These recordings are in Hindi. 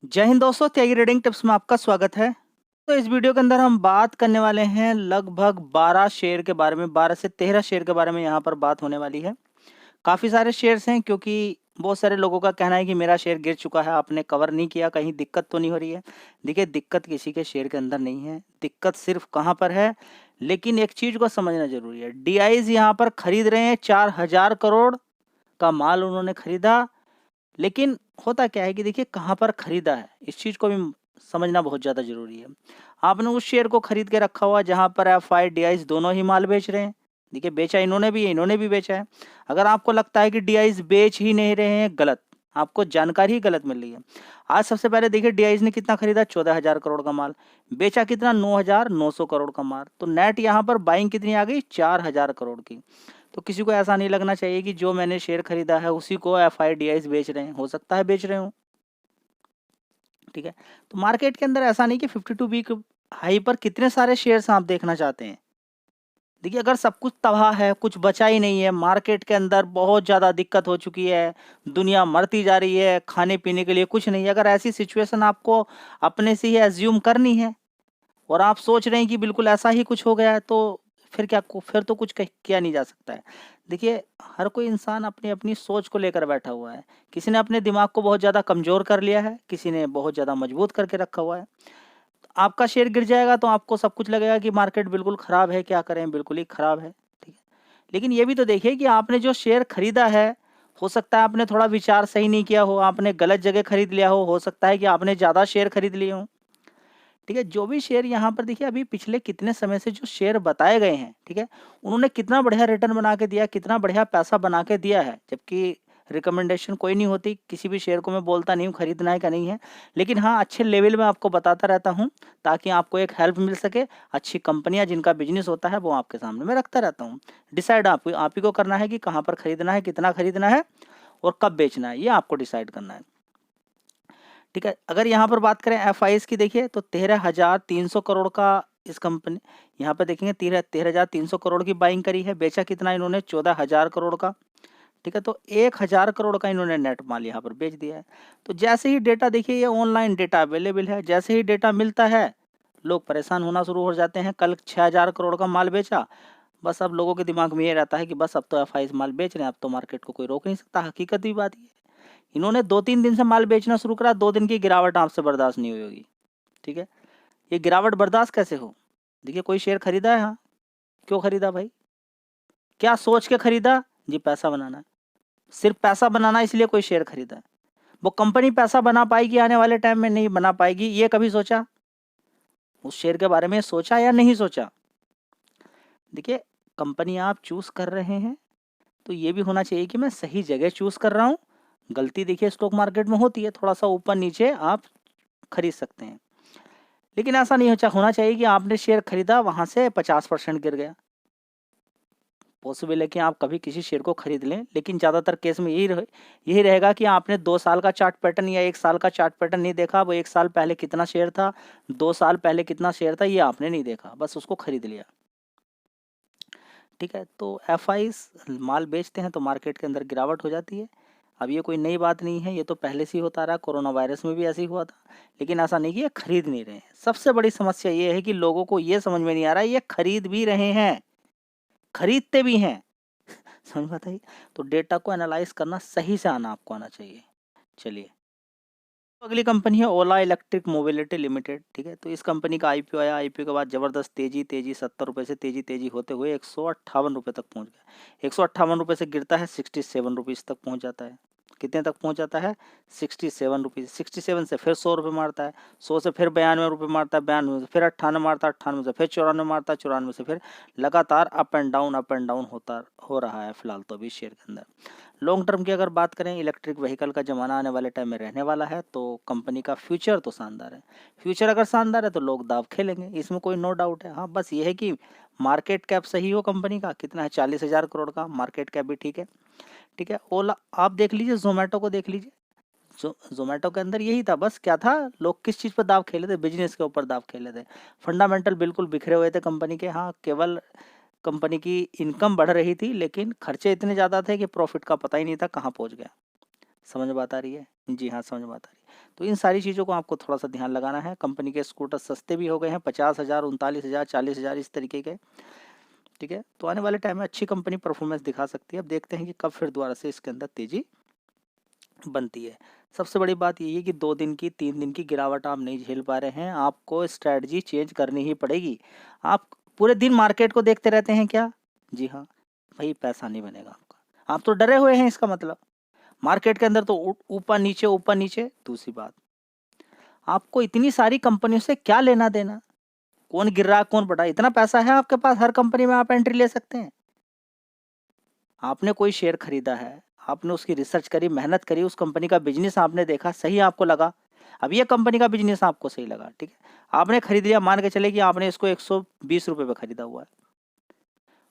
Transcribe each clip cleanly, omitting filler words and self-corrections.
जय हिंद दोस्तों, त्यागी रीडिंग टिप्स में आपका स्वागत है। तो इस वीडियो के अंदर हम बात करने वाले हैं लगभग 12 शेयर के बारे में, 12 से 13 शेयर के बारे में यहाँ पर बात होने वाली है। काफ़ी सारे शेयर्स हैं क्योंकि बहुत सारे लोगों का कहना है कि मेरा शेयर गिर चुका है, आपने कवर नहीं किया, कहीं दिक्कत तो नहीं हो रही है। देखिए, दिक्कत किसी के शेयर के अंदर नहीं है, दिक्कत सिर्फ कहाँ पर है, लेकिन एक चीज़ को समझना ज़रूरी है। डीआईज़ यहाँ पर खरीद रहे हैं, 4000 करोड़ का माल उन्होंने खरीदा। लेकिन होता क्या है कि देखिए कहाँ पर खरीदा है, इस चीज़ को भी समझना बहुत ज़्यादा ज़रूरी है। आपने उस शेयर को खरीद के रखा हुआ जहाँ पर एफआई डीआईज़ दोनों ही माल बेच रहे हैं। देखिए, बेचा इन्होंने भी है, इन्होंने भी बेचा है। अगर आपको लगता है कि डीआईज़ बेच ही नहीं रहे हैं, गलत, आपको जानकारी ही गलत मिल रही है। आज सबसे पहले देखिए डीआईज़ ने कितना खरीदा, 14,000 करोड़ का माल, बेचा कितना, 9,900 करोड़ का माल। तो नेट यहाँ पर बाइंग कितनी आ गई, 4,000 करोड़ की। तो किसी को ऐसा नहीं लगना चाहिए कि जो मैंने शेयर खरीदा है उसी को एफआईडीआईज बेच रहे हैं, हो सकता है बेच रहे हो। ठीक है, तो मार्केट के अंदर ऐसा नहीं कि 52 वीक हाई पर कितने सारे शेयर्स आप देखना चाहते हैं। देखिए, अगर सब कुछ तबाह है, कुछ बचा ही नहीं है, मार्केट के अंदर बहुत ज़्यादा दिक्कत हो चुकी है, दुनिया मरती जा रही है, खाने पीने के लिए कुछ नहीं है, अगर ऐसी सिचुएशन आपको अपने से ही एज्यूम करनी है और आप सोच रहे हैं कि बिल्कुल ऐसा ही कुछ हो गया है, तो फिर तो कुछ किया नहीं जा सकता है। देखिए, हर कोई इंसान अपनी अपनी सोच को लेकर बैठा हुआ है। किसी ने अपने दिमाग को बहुत ज़्यादा कमज़ोर कर लिया है, किसी ने बहुत ज़्यादा मजबूत करके रखा हुआ है। आपका शेयर गिर जाएगा तो आपको सब कुछ लगेगा कि मार्केट बिल्कुल ख़राब है, क्या करें, बिल्कुल ही ख़राब है। ठीक है, लेकिन ये भी तो देखिए कि आपने जो शेयर खरीदा है, हो सकता है आपने थोड़ा विचार सही नहीं किया हो, आपने गलत जगह खरीद लिया हो सकता है कि आपने ज़्यादा शेयर खरीद लिए हों। ठीक है, जो भी शेयर यहाँ पर देखिए, अभी पिछले कितने समय से जो शेयर बताए गए हैं, ठीक है, उन्होंने कितना बढ़िया रिटर्न बना के दिया, कितना बढ़िया पैसा बना के दिया है। जबकि रिकमेंडेशन कोई नहीं होती, किसी भी शेयर को मैं बोलता नहीं हूँ खरीदना है क्या नहीं है, लेकिन हाँ, अच्छे लेवल में आपको बताता रहता हूँ ताकि आपको एक हेल्प मिल सके। अच्छी कंपनियां जिनका बिजनेस होता है वो आपके सामने मैं रखता रहता हूँ। डिसाइड आप ही को करना है कि कहाँ पर खरीदना है, कितना खरीदना है और कब बेचना है, ये आपको डिसाइड करना है। ठीक है, अगर यहाँ पर बात करें एफआईएस की, देखिए तो 13,300 करोड़ का इस कंपनी, यहाँ पर देखेंगे 13,300 करोड़ की बाइंग करी है, बेचा कितना इन्होंने, 14,000 करोड़ का। ठीक है, तो 1,000 करोड़ का इन्होंने नेट माल यहाँ पर बेच दिया है। तो जैसे ही डेटा, देखिए ये ऑनलाइन डेटा अवेलेबल है, जैसे ही डेटा मिलता है लोग परेशान होना शुरू हो जाते हैं। कल 6,000 करोड़ का माल बेचा, बस अब लोगों के दिमाग में ये रहता है कि बस अब तो एफआईएस माल बेच रहे हैं, अब तो मार्केट को कोई रोक नहीं सकता। हकीकत भी बात ये है, इन्होंने 2-3 दिन से माल बेचना शुरू करा, 2 दिन की गिरावट आपसे बर्दाश्त नहीं हुई होगी। ठीक है, ये गिरावट बर्दाश्त कैसे हो? देखिए, कोई शेयर खरीदा है, हाँ, क्यों खरीदा भाई? क्या सोच के खरीदा? जी, पैसा बनाना है। सिर्फ पैसा बनाना इसलिए कोई शेयर खरीदा है। वो कंपनी पैसा बना पाएगी आने वाले टाइम में, नहीं बना पाएगी, ये कभी सोचा? उस शेयर के बारे में सोचा या नहीं सोचा? देखिए, कंपनी आप चूज कर रहे हैं तो ये भी होना चाहिए कि मैं सही जगह चूज कर रहा हूँ। गलती देखिए स्टॉक मार्केट में होती है, थोड़ा सा ऊपर नीचे आप खरीद सकते हैं, लेकिन ऐसा नहीं होना चाहिए कि आपने शेयर खरीदा वहां से 50% गिर गया। पॉसिबल है कि आप कभी किसी शेयर को खरीद लें, लेकिन ज़्यादातर केस में यही रहेगा कि आपने 2 साल का चार्ट पैटर्न या 1 साल का चार्ट पैटर्न नहीं देखा। वो 1 साल पहले कितना शेयर था, 2 साल पहले कितना शेयर था, ये आपने नहीं देखा, बस उसको खरीद लिया। ठीक है, तो एफआईज माल बेचते हैं तो मार्केट के अंदर गिरावट हो जाती है। अब ये कोई नई बात नहीं है, ये तो पहले से ही होता रहा, कोरोना वायरस में भी ऐसे ही हुआ था। लेकिन ऐसा नहीं कि ये खरीद नहीं रहे हैं। सबसे बड़ी समस्या ये है कि लोगों को ये समझ में नहीं आ रहा है, ये खरीद भी रहे हैं, खरीदते भी हैं। समझ में आता है? तो डेटा को एनालाइज करना सही से आपको आना चाहिए। चलिए, तो अगली कंपनी है ओला इलेक्ट्रिक मोबिलिटी लिमिटेड। ठीक है, तो इस कंपनी का आईपीओ आया, आईपीओ के बाद जबरदस्त तेजी 70 रुपए से तेजी होते हुए 158 रुपए तक पहुंच गया। 158 रुपए से गिरता है, 67 रुपीज तक पहुंच जाता है। कितने तक पहुंच जाता है, 67 रुपीज। 67 से फिर 100 रुपये मारता है, 100 से फिर 92 रुपये मारता है, 92 से फिर 98 मारता है, 98 से फिर 94 मारता है, 94 से फिर लगातार अप एंड डाउन होता हो रहा है फिलहाल तो अभी शेयर के अंदर। लॉन्ग टर्म की अगर बात करें, इलेक्ट्रिक व्हीकल का ज़माना आने वाले टाइम में रहने वाला है, तो कंपनी का फ्यूचर तो शानदार है। फ्यूचर अगर शानदार है तो लोग दाव खेलेंगे, इसमें कोई नो डाउट है। हाँ, बस ये है कि मार्केट कैप सही हो कंपनी का, कितना है, 40,000 करोड़ का मार्केट कैप भी ठीक है। ठीक है, ओला आप देख लीजिए, जोमेटो को देख लीजिए। जोमेटो के अंदर यही था, बस क्या था, लोग किस चीज़ पर दाव खेले थे, बिजनेस के ऊपर दाव खेले थे। फंडामेंटल बिल्कुल बिखरे हुए थे कंपनी के। हाँ, केवल कंपनी की इनकम बढ़ रही थी, लेकिन खर्चे इतने ज़्यादा थे कि प्रॉफिट का पता ही नहीं था कहाँ पहुँच गया। समझ में बात आ रही है? जी हाँ, समझ में बात आ रही है। तो इन सारी चीज़ों को आपको थोड़ा सा ध्यान लगाना है। कंपनी के स्कूटर सस्ते भी हो गए हैं, 50,000, 39,000, 40,000 इस तरीके के, ठीक है। तो आने वाले टाइम में अच्छी कंपनी परफॉर्मेंस दिखा सकती है। अब देखते हैं कि कब फिर दोबारा से इसके अंदर तेजी बनती है। सबसे बड़ी बात ये है कि 2 दिन की 3 दिन की गिरावट आप नहीं झेल पा रहे हैं, आपको स्ट्रैटेजी चेंज करनी ही पड़ेगी। आप पूरे दिन मार्केट को देखते रहते हैं क्या? जी हाँ, भाई पैसा नहीं बनेगा आपका। आप तो डरे हुए हैं, इसका मतलब मार्केट के अंदर तो ऊपर नीचे। दूसरी बात, आपको इतनी सारी कंपनियों से क्या लेना देना? कौन गिर रहा है, कौन बढ़ा? इतना पैसा है आपके पास, हर कंपनी में आप एंट्री ले सकते हैं। आपने कोई शेयर खरीदा है, आपने उसकी रिसर्च करी, मेहनत करी, उस कंपनी का बिजनेस आपने देखा, सही आपको लगा। अब ये कंपनी का बिजनेस आपको सही लगा, ठीक है, आपने खरीद लिया। मान के चले कि आपने इसको 120 रुपये पे खरीदा हुआ है।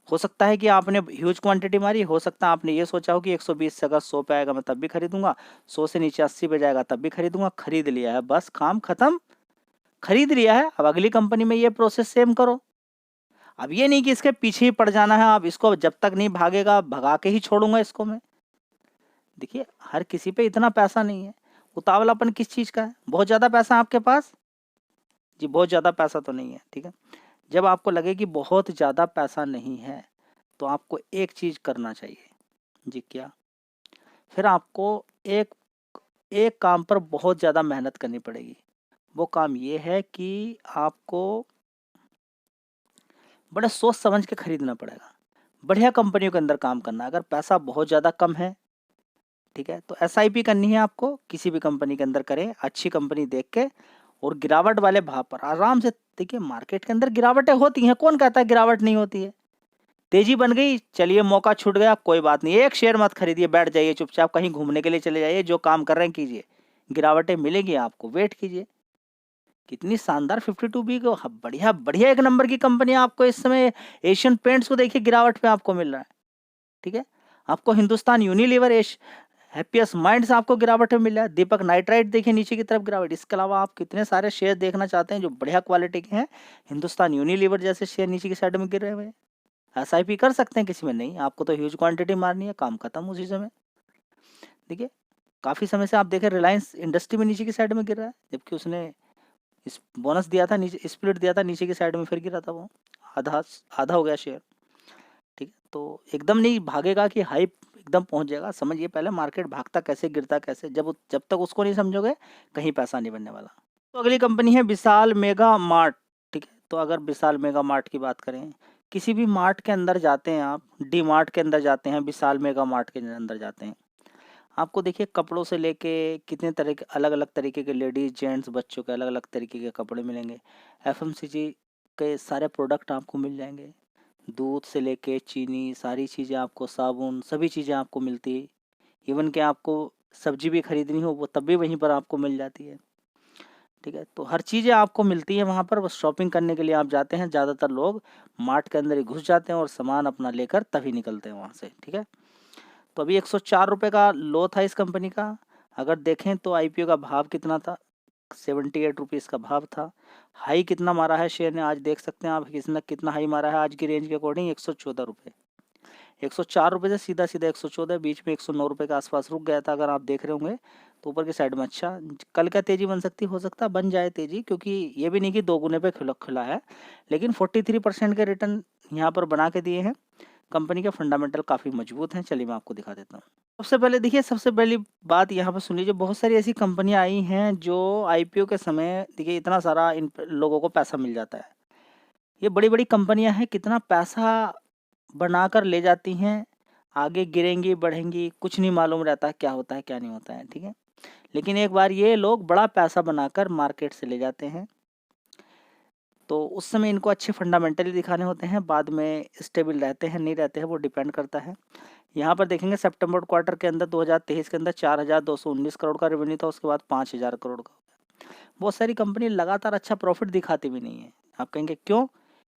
हो सकता है कि आपने ह्यूज क्वांटिटी मारी, हो सकता है आपने ये सोचा हो कि 120 से अगर 100 पे आएगा मैं तब भी खरीदूंगा, 100 से नीचे 80 पे जाएगा तब भी खरीदूंगा। खरीद लिया है, बस काम खत्म। खरीद लिया है, अब अगली कंपनी में ये प्रोसेस सेम करो। अब ये नहीं कि इसके पीछे ही पड़ जाना है, आप इसको जब तक नहीं भागेगा भगा के ही छोड़ूंगा इसको मैं। देखिए, हर किसी पे इतना पैसा नहीं है। उतावलापन किस चीज का है? बहुत ज्यादा पैसा आपके पास? जी, बहुत ज्यादा पैसा तो नहीं है, ठीक है। जब आपको लगे कि बहुत ज्यादा पैसा नहीं है तो आपको एक चीज करना चाहिए। जी, क्या? फिर आपको एक एक काम पर बहुत ज्यादा मेहनत करनी पड़ेगी। वो काम ये है कि आपको बड़ा सोच समझ के खरीदना पड़ेगा। बढ़िया कंपनियों के अंदर काम करना। अगर पैसा बहुत ज़्यादा कम है, ठीक है, तो एसआईपी करनी है आपको। किसी भी कंपनी के अंदर करें, अच्छी कंपनी देख के, और गिरावट वाले भाव पर आराम से। देखिए, मार्केट के अंदर गिरावटें होती हैं, कौन कहता है गिरावट नहीं होती है? तेजी बन गई, चलिए मौका छूट गया, कोई बात नहीं, एक शेयर मत खरीदिए, बैठ जाइए चुपचाप, कहीं घूमने के लिए चले जाइए, जो काम कर रहे हैं कीजिए। गिरावटें मिलेगी आपको, वेट कीजिए। कितनी शानदार 52B को बढ़िया बढ़िया एक नंबर की कंपनी आपको इस समय। एशियन पेंट्स को देखिए, गिरावट पे आपको मिल रहा है, ठीक है। आपको हिंदुस्तान यूनिलीवर, हैप्पीएस्ट माइंड्स आपको गिरावट में मिल रहा है। दीपक नाइट्राइट देखिए नीचे की तरफ गिरावट। इसके अलावा आप कितने सारे शेयर देखना चाहते हैं जो बढ़िया क्वालिटी के हैं? हिंदुस्तान यूनिलीवर जैसे शेयर नीचे की साइड में गिर रहे हुए। एसआईपी कर सकते हैं, किसी में नहीं, आपको तो ह्यूज क्वांटिटी मारनी है, काम खत्म उसी समय। देखिए, काफी समय से आप देखें रिलायंस इंडस्ट्री में नीचे की साइड में गिर रहा है, जबकि उसने इस बोनस दिया था, नीचे स्प्लिट दिया था, नीचे की साइड में फिर गिरा था वो, आधा आधा हो गया शेयर, ठीक है। तो एकदम नहीं भागेगा कि हाइप एकदम पहुंच जाएगा। समझिए पहले मार्केट भागता कैसे, गिरता कैसे। जब तक उसको नहीं समझोगे, कहीं पैसा नहीं बनने वाला। तो अगली कंपनी है विशाल मेगा मार्ट, ठीक है। तो अगर विशाल मेगा मार्ट की बात करें, किसी भी मार्ट के अंदर जाते हैं आप, डी मार्ट के अंदर जाते हैं, विशाल मेगा मार्ट के अंदर जाते हैं, आपको देखिए कपड़ों से लेके कितने तरह के, अलग अलग तरीके के, लेडीज जेंट्स बच्चों के अलग अलग तरीके के कपड़े मिलेंगे। एफएमसीजी के सारे प्रोडक्ट आपको मिल जाएंगे। दूध से लेके चीनी, सारी चीज़ें आपको, साबुन, सभी चीज़ें आपको मिलती है। इवन कि आपको सब्जी भी खरीदनी हो वो तब भी वहीं पर आपको मिल जाती है, ठीक है। तो हर चीज़ें आपको मिलती है वहाँ पर। बस शॉपिंग करने के लिए आप जाते हैं, ज़्यादातर लोग मार्ट के अंदर ही घुस जाते हैं और सामान अपना लेकर तभी निकलते हैं वहाँ से, ठीक है। तो अभी 104 रुपये का लो था इस कंपनी का। अगर देखें तो आईपीओ का भाव कितना था? 78 रुपीज़ का भाव था। हाई कितना मारा है शेयर ने, आज देख सकते हैं आप, कितना हाई मारा है आज की रेंज के अकॉर्डिंग? 114 रुपये। 104 रुपये से सीधा सीधा 114, बीच में 109 रुपये के आसपास रुक गया था। अगर आप देख रहे होंगे तो ऊपर की साइड में। अच्छा, कल क्या तेजी बन सकती? हो सकता है बन जाए तेजी, क्योंकि ये भी नहीं कि 2 गुने पे खुला है, लेकिन 43% के रिटर्न यहाँ पर बना के दिए हैं। कंपनी के फंडामेंटल काफ़ी मजबूत हैं। चलिए मैं आपको दिखा देता हूँ। सबसे पहले देखिए, सबसे पहली बात यहाँ पर सुन लीजिए, बहुत सारी ऐसी कंपनियाँ आई हैं जो आईपीओ के समय, देखिए इतना सारा इन लोगों को पैसा मिल जाता है। ये बड़ी बड़ी कंपनियाँ हैं, कितना पैसा बनाकर ले जाती हैं, आगे गिरेंगी बढ़ेंगी कुछ नहीं मालूम रहता क्या होता है क्या नहीं होता है, ठीक है। लेकिन एक बार ये लोग बड़ा पैसा बनाकर मार्केट से ले जाते हैं, तो उस समय इनको अच्छे फंडामेंटली दिखाने होते हैं, बाद में स्टेबल रहते हैं नहीं रहते हैं वो डिपेंड करता है। यहाँ पर देखेंगे सितंबर क्वार्टर के अंदर 2023 के अंदर 4,219 करोड़ का रेवेन्यू था, उसके बाद 5,000 करोड़ का। बहुत सारी कंपनी लगातार अच्छा प्रॉफिट दिखाती भी नहीं है। आप कहेंगे क्यों?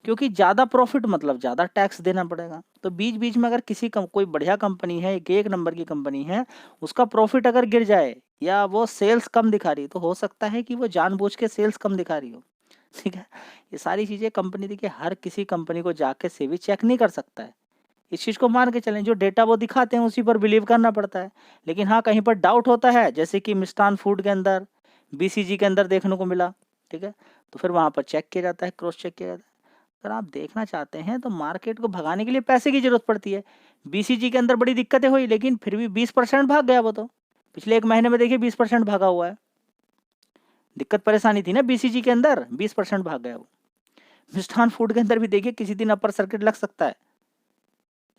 क्योंकि ज़्यादा प्रॉफिट मतलब ज़्यादा टैक्स देना पड़ेगा। तो बीच बीच में अगर कोई बढ़िया कंपनी है, एक नंबर की कंपनी है, उसका प्रॉफिट अगर गिर जाए या वो सेल्स कम दिखा रही, तो हो सकता है कि वो जानबूझ के सेल्स कम दिखा रही हो, ठीक है। ये सारी चीज़ें कंपनी, देखिए हर किसी कंपनी को जाके से भी चेक नहीं कर सकता है। इस चीज़ को मान के चलें, जो डेटा वो दिखाते हैं उसी पर बिलीव करना पड़ता है। लेकिन हाँ, कहीं पर डाउट होता है, जैसे कि मिष्ठान फूड के अंदर बीसीजी के अंदर देखने को मिला, ठीक है। तो फिर वहाँ पर चेक किया जाता है, क्रॉस चेक किया जाता है। अगर आप देखना चाहते हैं तो मार्केट को भगाने के लिए पैसे की जरूरत पड़ती है। बीसीजी के अंदर बड़ी दिक्कतें हुई, लेकिन फिर भी 20% भाग गया वो तो। पिछले 1 महीने में देखिए 20% भागा हुआ है। दिक्कत परेशानी थी ना बीसीजी के अंदर, 20% भाग गया वो। मिष्ठान फूड के अंदर भी देखिए किसी दिन अपर सर्किट लग सकता है,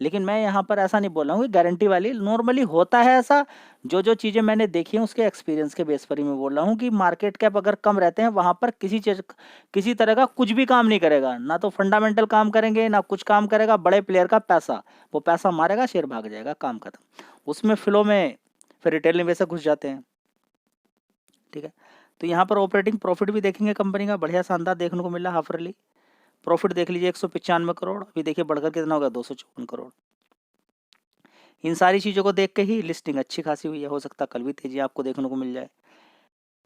लेकिन मैं यहाँ पर ऐसा नहीं बोल रहा हूँ गारंटी वाली, नॉर्मली होता है ऐसा। जो जो चीज़ें मैंने देखी हैं उसके एक्सपीरियंस के बेस पर ही मैं बोल रहा हूँ कि मार्केट कैप अगर कम रहते हैं वहाँ पर किसी तरह का कुछ भी काम नहीं करेगा, ना तो फंडामेंटल काम करेंगे ना कुछ काम करेगा। बड़े प्लेयर का पैसा, वो पैसा मारेगा, शेयर भाग जाएगा, काम खत्म। उसमें फ्लो में फिर रिटेल निवेशक घुस जाते हैं, ठीक है। तो यहाँ पर ऑपरेटिंग प्रॉफिट भी देखेंगे कंपनी का बढ़िया शानदार देखने को मिला। हाफ ईयरली प्रॉफिट देख लीजिए 195 करोड़, अभी देखिए बढ़कर कितना होगा 254 करोड़। इन सारी चीज़ों को देख के ही लिस्टिंग अच्छी खासी हुई है, हो सकता है कल भी तेजी आपको देखने को मिल जाए।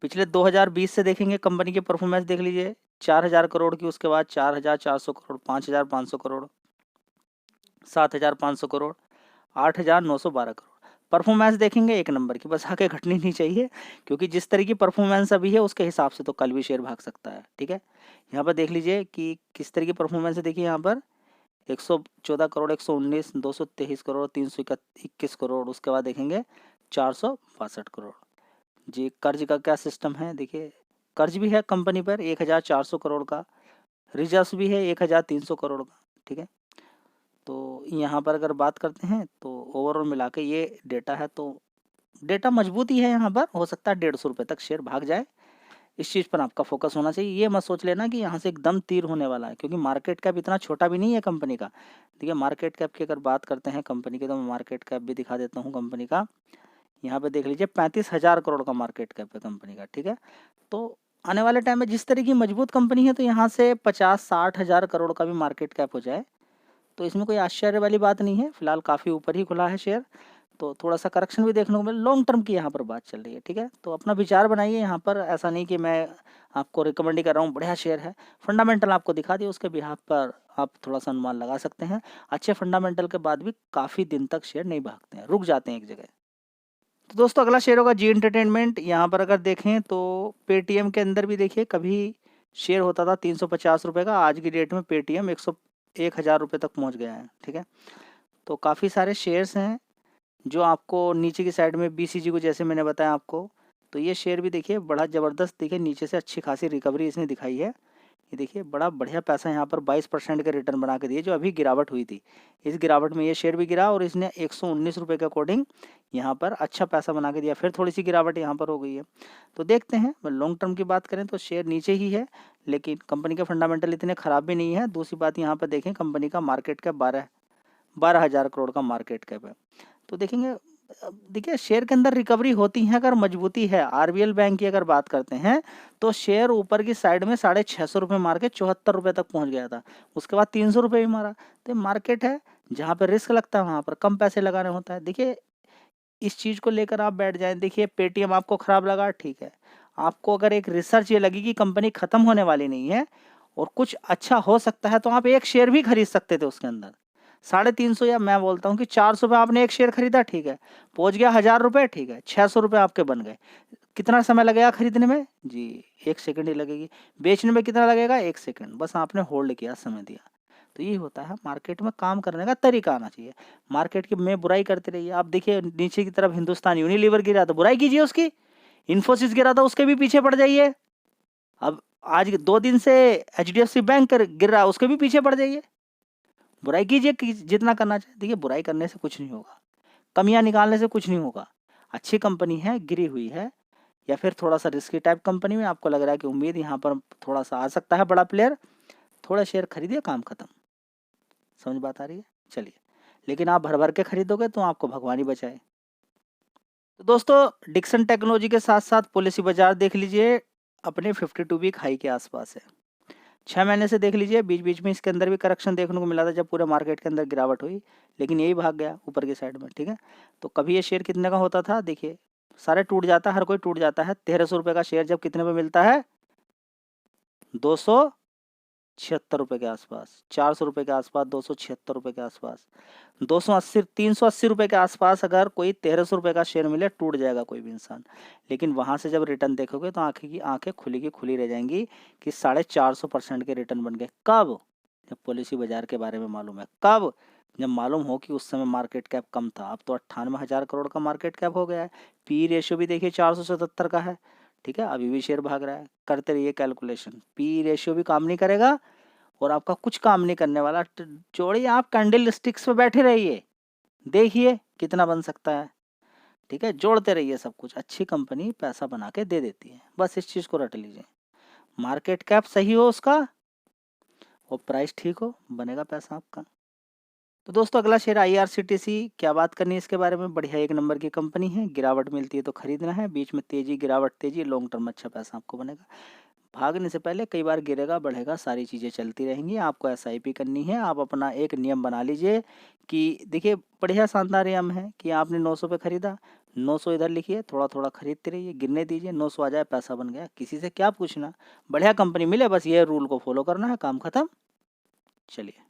पिछले 2020 से देखेंगे कंपनी की परफॉर्मेंस देख लीजिए, 4000 करोड़ की, उसके बाद 4400 करोड़, 5500 करोड़, 7500 करोड़, 8912 करोड़। परफॉर्मेंस देखेंगे एक नंबर की, बस आगे घटनी नहीं चाहिए, क्योंकि जिस तरह की परफॉर्मेंस अभी है उसके हिसाब से तो कल भी शेयर भाग सकता है, ठीक है। यहाँ पर देख लीजिए कि किस तरह की परफॉर्मेंस है। देखिए यहाँ पर 114 करोड़, 119, 223 करोड़, 321 करोड़, उसके बाद देखेंगे 462 करोड़। जी कर्ज का क्या सिस्टम है, देखिए कर्ज भी है कंपनी पर 1400 करोड़ का, रिजर्व भी है 1300 करोड़ का, ठीक है। तो यहाँ पर अगर बात करते हैं तो ओवरऑल मिला के ये डेटा है, तो डेटा मजबूत ही है। यहाँ पर हो सकता है 150 रुपये तक शेयर भाग जाए, इस चीज़ पर आपका फोकस होना चाहिए। ये मत सोच लेना कि यहाँ से एकदम तीर होने वाला है, क्योंकि मार्केट कैप इतना छोटा भी नहीं है कंपनी का। देखिए मार्केट कैप की अगर बात करते हैं कंपनी की, तो मैं मार्केट कैप भी दिखा देता हूँ कंपनी का। यहाँ पे देख लीजिए 35,000 करोड़ का मार्केट कैप है कंपनी का, ठीक है। तो आने वाले टाइम में जिस तरह की मजबूत कंपनी है, तो यहाँ से 50-60 हज़ार करोड़ का भी मार्केट कैप हो जाए तो इसमें कोई आश्चर्य वाली बात नहीं है। फिलहाल काफ़ी ऊपर ही खुला है शेयर, तो थोड़ा सा करेक्शन भी देखने को मिले। लॉन्ग टर्म की यहाँ पर बात चल रही है, ठीक है। तो अपना विचार बनाइए यहाँ पर, ऐसा नहीं कि मैं आपको रिकमेंड ही कर रहा हूँ बढ़िया शेयर है। फंडामेंटल आपको दिखा दिए, उसके बिहाफ पर आप थोड़ा सा अनुमान लगा सकते हैं। अच्छे फंडामेंटल के बाद भी काफ़ी दिन तक शेयर नहीं भागते हैं, रुक जाते हैं एक जगह। तो दोस्तों अगला शेयर होगा जी एंटरटेनमेंट। यहाँ पर अगर देखें तो पेटीएम के अंदर भी देखिए कभी शेयर होता था 350 रुपये का, आज की डेट में पेटीएम 1,000 रुपये तक पहुँच गया है, ठीक है। तो काफ़ी सारे शेयर्स हैं जो आपको नीचे की साइड में बीसीजी को जैसे मैंने बताया आपको, तो ये शेयर भी देखिए बड़ा ज़बरदस्त, देखिए नीचे से अच्छी खासी रिकवरी इसने दिखाई है। ये देखिए बड़ा बढ़िया पैसा यहाँ पर 22% का रिटर्न बना के दिए, जो अभी गिरावट हुई थी। इस गिरावट में ये शेयर भी गिरा और इसने 119 रुपये के अकॉर्डिंग यहाँ पर अच्छा पैसा बना के दिया। फिर थोड़ी सी गिरावट यहाँ पर हो गई है, तो देखते हैं। लॉन्ग टर्म की बात करें तो शेयर नीचे ही है, लेकिन कंपनी के फंडामेंटल इतने ख़राब भी नहीं है। दूसरी बात यहाँ पर देखें कंपनी का मार्केट कैप 12,000 करोड़ का मार्केट कैप है। तो देखेंगे देखिए शेयर के अंदर रिकवरी होती है अगर मजबूती है। आरबीएल बैंक की अगर बात करते हैं तो शेयर ऊपर की साइड में 650 रुपये मार के 74 रुपये तक पहुंच गया था, उसके बाद 300 रुपये भी मारा। तो मार्केट है जहाँ पर रिस्क लगता है वहाँ पर कम पैसे लगाने होता है। देखिए इस चीज़ को लेकर आप बैठ जाएं। देखिए पेटीएम आपको ख़राब लगा, ठीक है। आपको अगर एक रिसर्च ये लगी कि कंपनी ख़त्म होने वाली नहीं है और कुछ अच्छा हो सकता है, तो आप एक शेयर भी खरीद सकते थे उसके अंदर। 350 या मैं बोलता हूँ कि 400 पे आपने एक शेयर खरीदा, ठीक है, पहुंच गया 1000 रुपये, ठीक है, 600 रुपये आपके बन गए। कितना समय लगेगा खरीदने में जी? 1 सेकंड ही लगेगी। बेचने में कितना लगेगा? 1 सेकंड। बस आपने होल्ड किया, समय दिया। तो ये होता है मार्केट में काम करने का तरीका आना चाहिए। मार्केट की में बुराई करते रहिए। आप देखिए नीचे की तरफ हिंदुस्तान यूनिलीवर गिरा तो बुराई कीजिए उसकी, इन्फोसिस गिरा था उसके भी पीछे पड़ जाइए। अब आज 2 दिन से एचडीएफसी बैंक गिर रहा है, उसके भी पीछे पड़ जाइए। बुराई कीजिए जितना करना चाहिए। देखिए बुराई करने से कुछ नहीं होगा, कमियां निकालने से कुछ नहीं होगा। अच्छी कंपनी है, गिरी हुई है, या फिर थोड़ा सा रिस्की टाइप कंपनी में आपको लग रहा है कि उम्मीद यहाँ पर थोड़ा सा आ सकता है बड़ा प्लेयर, थोड़ा शेयर खरीदिए, काम खत्म। समझ बात आ रही है? चलिए, लेकिन आप भर भर के खरीदोगे तो आपको भगवान ही बचाए। तो दोस्तों डिक्सन टेक्नोलॉजी के साथ साथ पॉलिसी बाजार देख लीजिए, अपने 52 वीक हाई के आसपास है। 6 महीने से देख लीजिए, बीच बीच में इसके अंदर भी करेक्शन देखने को मिला था जब पूरे मार्केट के अंदर गिरावट हुई, लेकिन यही भाग गया ऊपर की साइड में, ठीक है। तो कभी ये शेयर कितने का होता था, देखिए सारे टूट जाता है, हर कोई टूट जाता है। 1300 रुपये का शेयर जब कितने पे मिलता है? ₹76 के आसपास, ₹400 के आसपास, ₹276 के आसपास, 280 ₹380 के आसपास अगर कोई ₹1300 का शेयर मिले टूट जाएगा कोई भी इंसान। लेकिन वहाँ से जब रिटर्न देखोगे तो आँखें खुली की खुली रह जाएंगी कि 450% के रिटर्न बन गए। कब? जब पॉलिसी बाजार के बारे में मालूम है। कब? जब मालूम हो कि उस समय मार्केट कैप कम था। अब तो 98,000 करोड़ का मार्केट कैप हो गया है। पी रेशियो भी देखिए 477 का है। ठीक है, अभी भी शेयर भाग रहा है। करते रहिए कैलकुलेशन, पी रेशियो भी काम नहीं करेगा और आपका कुछ काम नहीं करने वाला। जोड़िए, आप कैंडल स्टिक्स पे बैठे रहिए, देखिए कितना बन सकता है। ठीक है, जोड़ते रहिए सब कुछ। अच्छी कंपनी पैसा बना के दे देती है, बस इस चीज को रट लीजिए। मार्केट कैप सही हो उसका और प्राइस ठीक हो, बनेगा पैसा आपका। तो दोस्तों अगला शेयर IRCTC, क्या बात करनी है इसके बारे में। बढ़िया 1 नंबर की कंपनी है, गिरावट मिलती है तो खरीदना है। बीच में तेजी, गिरावट, तेजी, लॉन्ग टर्म अच्छा पैसा आपको बनेगा। भागने से पहले कई बार गिरेगा, बढ़ेगा, सारी चीज़ें चलती रहेंगी। आपको SIP करनी है। आप अपना एक नियम बना लीजिए कि देखिए, बढ़िया शानदार नियम है कि आपने 900 पे खरीदा, 900 इधर लिखिए, थोड़ा थोड़ा खरीदते रहिए, गिरने दीजिए, 900 आ जाए, पैसा बन गया। किसी से क्या पूछना, बढ़िया कंपनी मिले, बस ये रूल को फॉलो करना है, काम खत्म। चलिए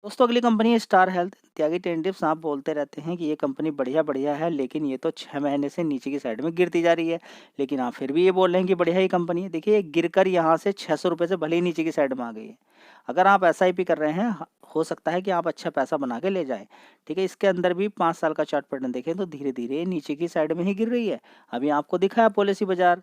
दोस्तों, अगली कंपनी है स्टार हेल्थ। त्यागी टेंटिव साहब बोलते रहते हैं कि ये कंपनी बढ़िया बढ़िया है, लेकिन ये तो 6 महीने से नीचे की साइड में गिरती जा रही है। लेकिन आप फिर भी ये बोल रहे हैं कि बढ़िया ही कंपनी है। देखिए, ये गिरकर यहाँ से 600 रुपये से भले ही नीचे की साइड में आ गई है। अगर आप SIP कर रहे हैं, हो सकता है कि आप अच्छा पैसा बना के ले जाएं। ठीक है, इसके अंदर भी 5 साल का चार्ट पैटर्न देखें तो धीरे धीरे नीचे की साइड में ही गिर रही है। अभी आपको दिखा है पॉलिसी बाजार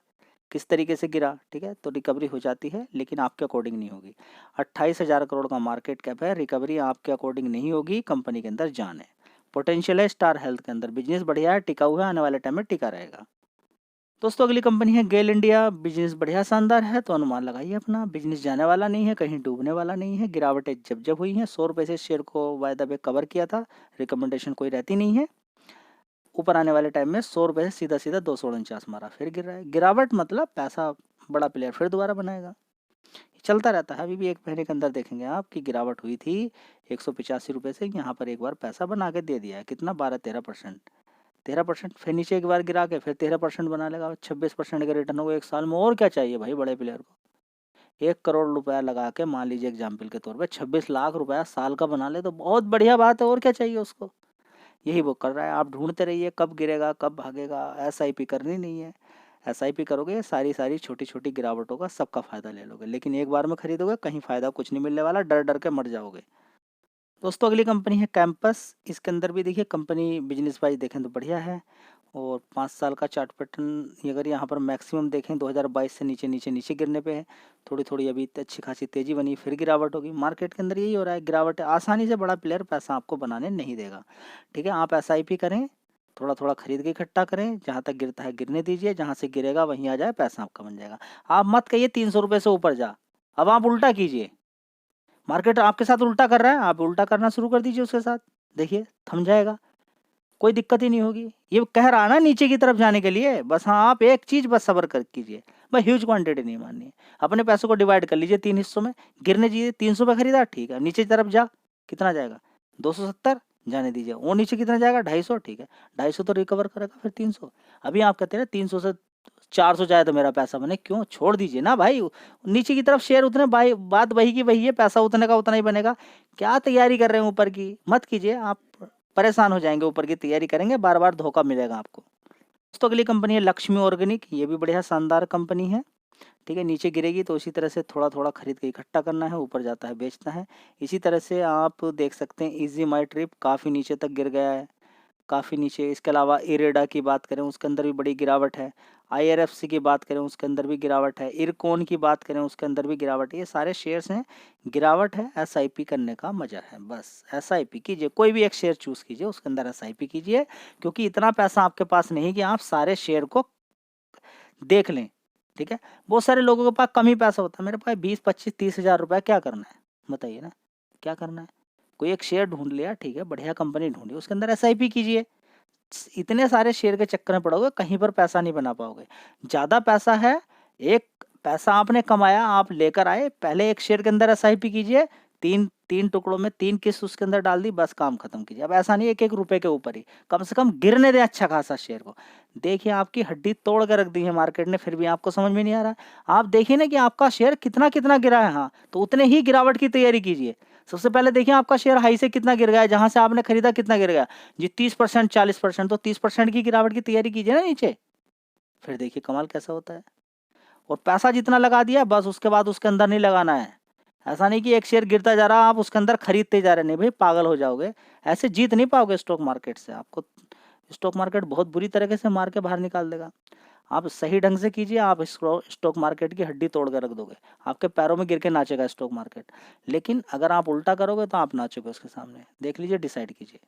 किस तरीके से गिरा। ठीक है, तो रिकवरी हो जाती है, लेकिन आपके अकॉर्डिंग नहीं होगी। 28,000 करोड़ का मार्केट कैप है, रिकवरी आपके अकॉर्डिंग नहीं होगी। कंपनी के अंदर जान है, पोटेंशियल है स्टार हेल्थ के अंदर, बिजनेस बढ़िया है, टिका हुआ है, आने वाले टाइम में टिका रहेगा। दोस्तों अगली कंपनी है गेल इंडिया। बिजनेस बढ़िया शानदार है, तो अनुमान लगाइए अपना। बिजनेस जाने वाला नहीं है, कहीं डूबने वाला नहीं है। गिरावटें जब जब हुई हैं, 100 रुपये से शेयर को वायदा पे कवर किया था, रिकमेंडेशन कोई रहती नहीं है। ऊपर आने वाले टाइम में 100 रुपये से सीधा सीधा 249 मारा, फिर गिर रहा है। गिरावट मतलब पैसा बड़ा प्लेयर फिर दोबारा बनाएगा, चलता रहता है। अभी भी 1 महीने के अंदर देखेंगे आप कि गिरावट हुई थी 185 रुपये से, यहाँ पर एक बार पैसा बना के दे दिया है। कितना? 12-13%। 13%, फिर नीचे एक बार गिरा के फिर 13% बना लेगा। 26% का रिटर्न होगा 1 साल में। और क्या चाहिए भाई बड़े प्लेयर को? 1 करोड़ रुपया लगा के, मान लीजिए एग्जाम्पल के तौर पर 26 लाख रुपया साल का बना ले तो बहुत बढ़िया बात है। और क्या चाहिए उसको? यही वो कर रहा है। आप ढूंढते रहिए कब गिरेगा, कब भागेगा। SIP करनी नहीं है। SIP करोगे, सारी सारी छोटी छोटी गिरावटों का सबका फायदा ले लोगे, लेकिन एक बार में खरीदोगे, कहीं फायदा कुछ नहीं मिलने वाला, डर डर के मर जाओगे। दोस्तों अगली कंपनी है कैंपस। इसके अंदर भी देखिए कंपनी बिजनेस वाइज देखें तो बढ़िया है, और 5 साल का चार्ट पैटर्न अगर यहाँ पर मैक्सिमम देखें 2022 से नीचे नीचे नीचे गिरने पे है। थोड़ी थोड़ी अभी अच्छी खासी तेजी बनी, फिर गिरावट होगी। मार्केट के अंदर यही हो रहा है, गिरावट है। आसानी से बड़ा प्लेयर पैसा आपको बनाने नहीं देगा। ठीक है, आप SIP करें, थोड़ा थोड़ा खरीद के इकट्ठा करें, जहाँ तक गिरता है गिरने दीजिए, जहाँ से गिरेगा वहीं आ जाए, पैसा आपका बन जाएगा। आप मत कहिए 300 रुपये से ऊपर जा, अब आप उल्टा कीजिए। मार्केट आपके साथ उल्टा कर रहा है, आप उल्टा करना शुरू कर दीजिए उसके साथ, देखिए थम जाएगा, कोई दिक्कत ही नहीं होगी। ये कह रहा है ना नीचे की तरफ जाने के लिए, बस हाँ आप एक चीज बस सब्र कर कीजिए, बस ह्यूज क्वांटिटी नहीं माननी है। अपने पैसों को डिवाइड कर लीजिए 3 हिस्सों में, गिरने दीजिए। 300 पे खरीदा, ठीक है, नीचे की तरफ जा, कितना जाएगा? 270, जाने दीजिए। वो नीचे कितना जाएगा? 250, ठीक है, 250 तो रिकवर करेगा, फिर 300। अभी आप कहते हैं 300 से 400 जाए तो मेरा पैसा बने, क्यों? छोड़ दीजिए ना भाई, नीचे की तरफ शेयर उतने, भाई बात वही की वही है, पैसा उतने का उतना ही बनेगा। क्या तैयारी कर रहे हैं ऊपर की? मत कीजिए, आप परेशान हो जाएंगे। ऊपर की तैयारी करेंगे, बार बार धोखा मिलेगा आपको। दोस्तों अगली कंपनी है लक्ष्मी ऑर्गेनिक। ये भी बढ़िया शानदार कंपनी है। ठीक है, नीचे गिरेगी तो इसी तरह से थोड़ा थोड़ा खरीद के इकट्ठा करना है, ऊपर जाता है बेचना है। इसी तरह से आप देख सकते हैं इजी माई ट्रिप काफ़ी नीचे तक गिर गया है, काफ़ी नीचे। इसके अलावा इरेडा की बात करें उसके अंदर भी बड़ी गिरावट है। IRFC की बात करें उसके अंदर भी गिरावट है। इरकॉन की बात करें उसके अंदर भी गिरावट है। ये सारे शेयर्स हैं, गिरावट है। SIP करने का मजा है, बस SIP कीजिए। कोई भी एक शेयर चूज कीजिए, उसके अंदर SIP कीजिए, क्योंकि इतना पैसा आपके पास नहीं कि आप सारे शेयर को देख लें। ठीक है, बहुत सारे लोगों के पास कम ही पैसा होता है। मेरे पास 20, 25, 30 हज़ार रुपया, क्या करना है बताइए ना, क्या करना है? कोई एक शेयर ढूंढ लिया, ठीक है, बढ़िया कंपनी ढूंढी, उसके अंदर SIP कीजिए। इतने सारे शेयर के चक्कर में पड़ोगे, कहीं पर पैसा नहीं बना पाओगे। ज़्यादा पैसा है, एक पैसा आपने कमाया, आप लेकर आए, पहले एक शेयर के अंदर SIP कीजिए, तीन तीन टुकड़ों में 3 किस्त उसके अंदर डाल दी, बस काम खत्म कीजिए। अब ऐसा नहीं 1-1 रुपए के ऊपर ही, कम से कम गिरने दे अच्छा खासा शेयर को। देखिए आपकी हड्डी तोड़ के रख दी है मार्केट ने, फिर भी आपको समझ में नहीं आ रहा है। आप देखिए ना कि आपका शेयर कितना-कितना गिरा है। हाँ, तो उतने ही गिरावट की तैयारी कीजिए। सबसे पहले देखिए आपका शेयर हाई से कितना गिर गया है, जहाँ से आपने खरीदा कितना गिर गया? जी 30% 40%, तो 30% की गिरावट की तैयारी कीजिए ना नीचे। फिर देखिए कमाल कैसा होता है। और पैसा जितना लगा दिया बस उसके बाद उसके अंदर नहीं लगाना है। ऐसा नहीं कि एक शेयर गिरता जा रहा आप उसके अंदर खरीदते जा रहे, नहीं भाई पागल हो जाओगे। ऐसे जीत नहीं पाओगे स्टॉक मार्केट से, आपको स्टॉक मार्केट बहुत बुरी तरीके से मार के बाहर निकाल देगा। आप सही ढंग से कीजिए, आप स्टॉक मार्केट की हड्डी तोड़ के रख दोगे, आपके पैरों में गिर के नाचेगा स्टॉक मार्केट। लेकिन अगर आप उल्टा करोगे तो आप नाचोगे उसके सामने। देख लीजिए, डिसाइड कीजिए।